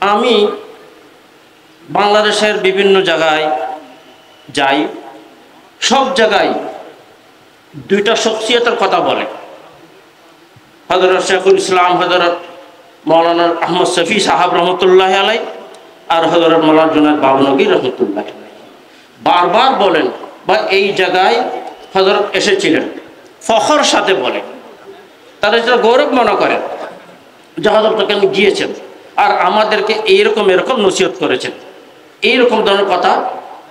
আমি বাংলাদেশের বিভিন্ন জায়গায় যাই, সব জায়গায় দুইটা শখসিয়তের কথা বলে, হযরত শেখুল ইসলাম হযরত মৌলানা আহমদ শফি সাহাব রহমতুল্লাহ আলাই আর হযরত মৌলানা জুনায়েদ বাবনগী রহমতুল্লাহ আলাই বারবার বলেন বা এই জায়গায় হযরত এসেছিলেন, ফখর সাথে বলে, তারা যেটা গৌরব মনে করেন যে হযরত ওখানে গিয়েছেন আর আমাদেরকে এরকম নসিহত করেছেন। এইরকম ধরনের কথা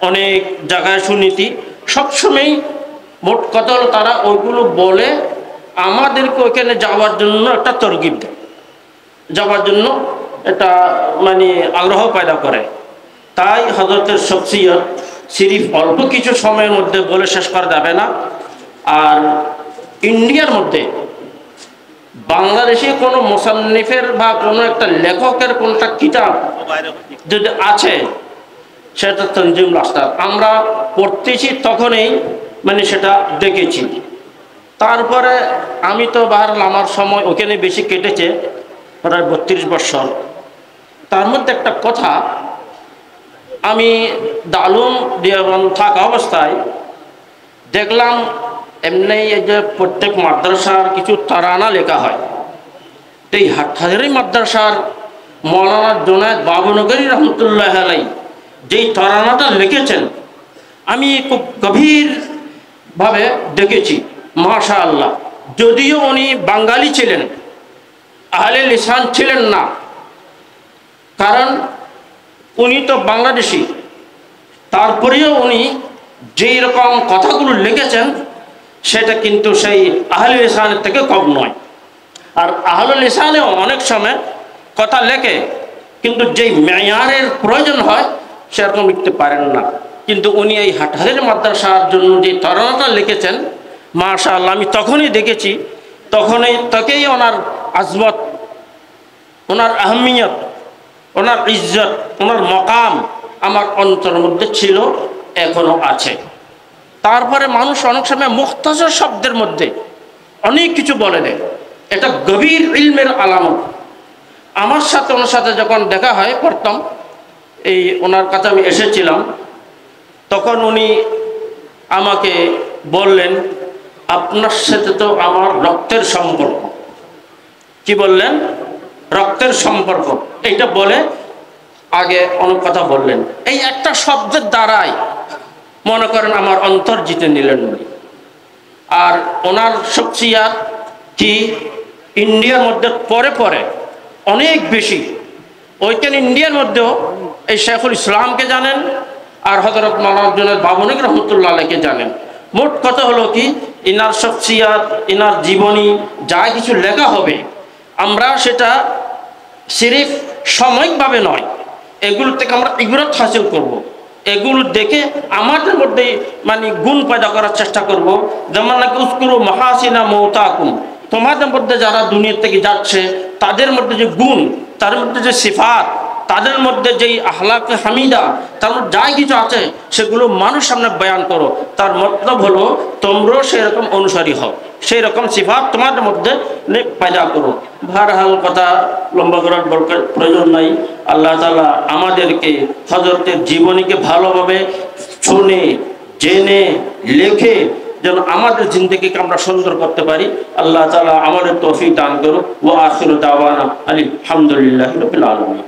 অনেক জায়গায় শুনিতি। সবসময় মোট কথা হলো তারা ওইগুলো বলে আমাদেরকে ওইখানে যাওয়ার জন্য একটা তরগিব দেয়, যাওয়ার জন্য এটা মানে আগ্রহ পয়দা করে। তাই হযরতের শখসিয়ত সিরিফ অল্প কিছু সময়ের মধ্যে বলে শেষ করা যাবে না। আর ইন্ডিয়ার মধ্যে বাংলাদেশে কোনো মুসান্নিফের বা কোনো একটা লেখকের কোনটা কিতাব যদি আছে সেটা তনজিমুল আসতার, আমরা পড়তেছি তখনই মানে সেটা দেখেছি। তারপরে আমি তো বাহারাল আমার সময় ওখানে বেশি কেটেছে, প্রায় 32 বছর। তার মধ্যে একটা কথা, আমি দারুল দেওবন্দ থাকা অবস্থায় দেখলাম এমনি এই যে প্রত্যেক মাদ্রাসার কিছু তারানা লেখা হয়। এই হাটহাজারী মাদ্রাসার মৌলানা জুনায়েদ বাবনগরী রহমতুল্লাহ আলাই যেই তারানাটা লিখেছেন আমি খুব গভীরভাবে দেখেছি। মাশাআল্লাহ, যদিও উনি বাঙালি ছিলেন, আহলে লিসান ছিলেন না, কারণ উনি তো বাংলাদেশি, তারপরেও উনি যেই রকম কথাগুলো লিখেছেন সেটা কিন্তু সেই আহলে লিসানের থেকে কম নয়। আর আহলে লিসানেও অনেক সময় কথা লেখে, কিন্তু যেই মেয়ারের প্রয়োজন হয় সেরকম লিখতে পারেন না। কিন্তু উনি এই হাটহাজারী মাদ্রাসার জন্য যে তরনাটা লিখেছেন, মাশাআল্লাহ, আমি তখনই দেখেছি, তখনই ওনার আজমত, ওনার আহমিয়ত, ওনার ইজ্জত, ওনার মকাম আমার অন্তরের মধ্যে ছিল, এখনো আছে। তারপরে মানুষ অনেক সময় মুখতাসর শব্দের মধ্যে অনেক কিছু বলে দেয়, এটা গভীর ইলমের আলামত। আমার সাথে ওনার সাথে যখন দেখা হয় প্রথম, এই ওনার কাছে আমি এসেছিলাম, তখন উনি আমাকে বললেন, আপনার সাথে তো আমার রক্তের সম্পর্ক। কি বললেন? রক্তের সম্পর্ক। এইটা বলে আগে অনেক কথা বললেন। এই একটা শব্দের দ্বারাই মনে করেন আমার অন্তর জিতে নিলেন উনি। আর ওনার শখসিয়াত কি ইন্ডিয়ার মধ্যে পরে পরে অনেক বেশি। ওইখানে ইন্ডিয়ার মধ্যেও এই শেখুল ইসলামকে জানেন আর হযরত মৌলানা জুনায়েদ বাবনগী রহমতুল্লাহ আলাইহিকে জানেন। মোট কথা হলো কি, ইনার শখসিয়াত, ইনার জীবনী যা কিছু লেখা হবে, আমরা সেটা সিরিফ সাময়িকভাবে নয়, এগুলো থেকে আমরা ইবরত হাসিল করব। এগুলো দেখে আমাদের মধ্যে মানে গুণ পয়দা করার চেষ্টা করব। যেমন নাকি উযকুরু মাহাসিনা মাউতাকুম, তোমাদের মধ্যে যারা দুনিয়া থেকে যাচ্ছে তাদের মধ্যে যে গুণ, তার মধ্যে যে সিফাত, তাদের মধ্যে যেই আখলাকে হামিদা, তার মধ্যে যাই কিছু আছে সেগুলো মানুষ সামনে বয়ান করো। তার মতলব হলো তোমরাও সেরকম অনুসারী হও, সেই রকম সিফাত তোমাদের মধ্যে পয়দা করো। বহরহাল কথা লম্বা করার প্রয়োজন নাই। আল্লাহ তাআলা আমাদেরকে হযরতের জীবনীকে ভালোভাবে শুনে জেনে লিখে যেন আমাদের জিন্দেগিকে আমরা সুন্দর করতে পারি। আল্লাহ তাআলা আমাদের তৌফিক দান করুন। ওয়া আখিরু দাওয়ানা আলহামদুলিল্লাহি রাব্বিল আলামিন।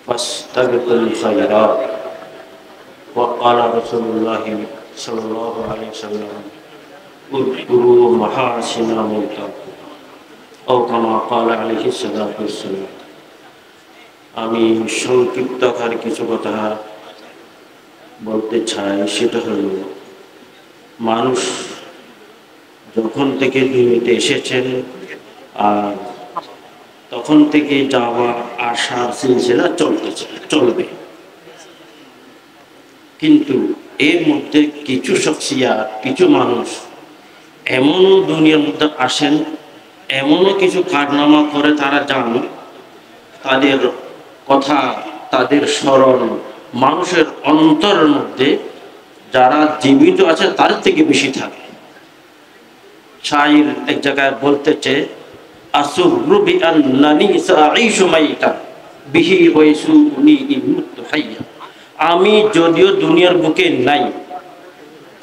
ফাস্তাবিকুল খায়রাত ওয়া ক্বালা রাসূলুল্লাহি সাল্লাল্লাহু আলাইহি ওয়াসাল্লাম উযকুরু মাহাসিনা মাউতাকুম আও কামা ক্বালা আলাইহি সাল্লাতু ওয়াসসালাম। আমি সংক্ষিপ্ত আকারে কিছু কথা বলতে চাই। সেটা হলো, মানুষ যখন থেকে দুনিয়াতে এসেছেন আর তখন থেকে যাওয়া আসার সিলসিলা চলবে, কিন্তু এর মধ্যে কিছু শখসিয়াত, কিছু মানুষ এমনও দুনিয়ার মধ্যে আসেন, এমনও কিছু কারনামা করে তারা যান, তাদের কথা, তাদের স্মরণ মানুষের অন্তরের মধ্যে যারা জীবিত আছে তার থেকে বেশি থাকে। শায়র এক জায়গায় বলতেছে, আসুরু বিআন্নানি সাঈশু মাইতান বিহি ওয়া ইয়াসুনি ইন মুতু হাইয়া। আমি যদিও দুনিয়ার বুকে নাই,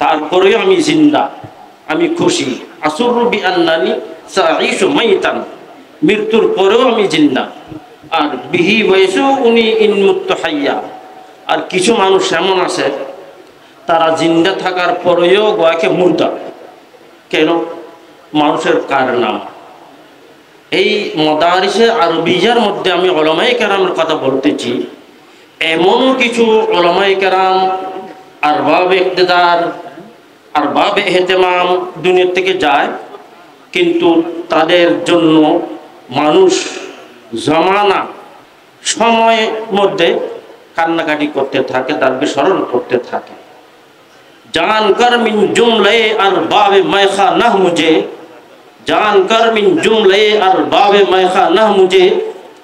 তারপরেও আমি জিন্দা, আমি খুশি। আসুরু বিআন্নানি সাঈশু মাইতান, মৃত্যুর পরেও আমি জিন্দা। আর বিহি ওয়া ইয়াসুনি ইন মুতু হাইয়া। আর কিছু মানুষ এমন আছে তারা জিন্দা থাকার পরেও গোয়াকে মুর্দা। কেন? মানুষের কারনাম। এই মাদারিসে আরবিয়ার মধ্যে আমি উলামায়ে কেরামের কথা বলতেছি, এমন কিছু উলামায়ে কেরাম আরবাবে ইকতিদার, আরবাবে ইহতিমাম দুনিয়া থেকে যায়, কিন্তু তাদের জন্য মানুষ জমানা সময়ের মধ্যে কান্নাকাটি করতে থাকে, তারকে স্মরণ করতে থাকে। जानकर मिन जुमले अरबाब मैखा नह मुझे, जानकर मिन जुमले अरबाब मैखा नह मुझे,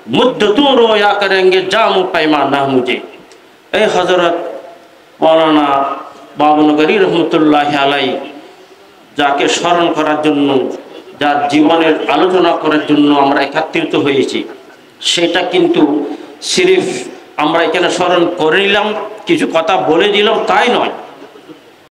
मुद्दतों रोया करेंगे जामु पैमा नह मुझे। ए हजरत मौलाना बाबनगरी रहमतुल्लाह अलैहि, যাকে স্মরণ করার জন্য, যার জীবনের আলোচনা করার জন্য আমরা একত্রিত হয়েছি, সেটা কিন্তু সিরিফ আমরা এখানে স্মরণ করে নিলাম, কিছু কথা বলে দিলাম তাই নয়।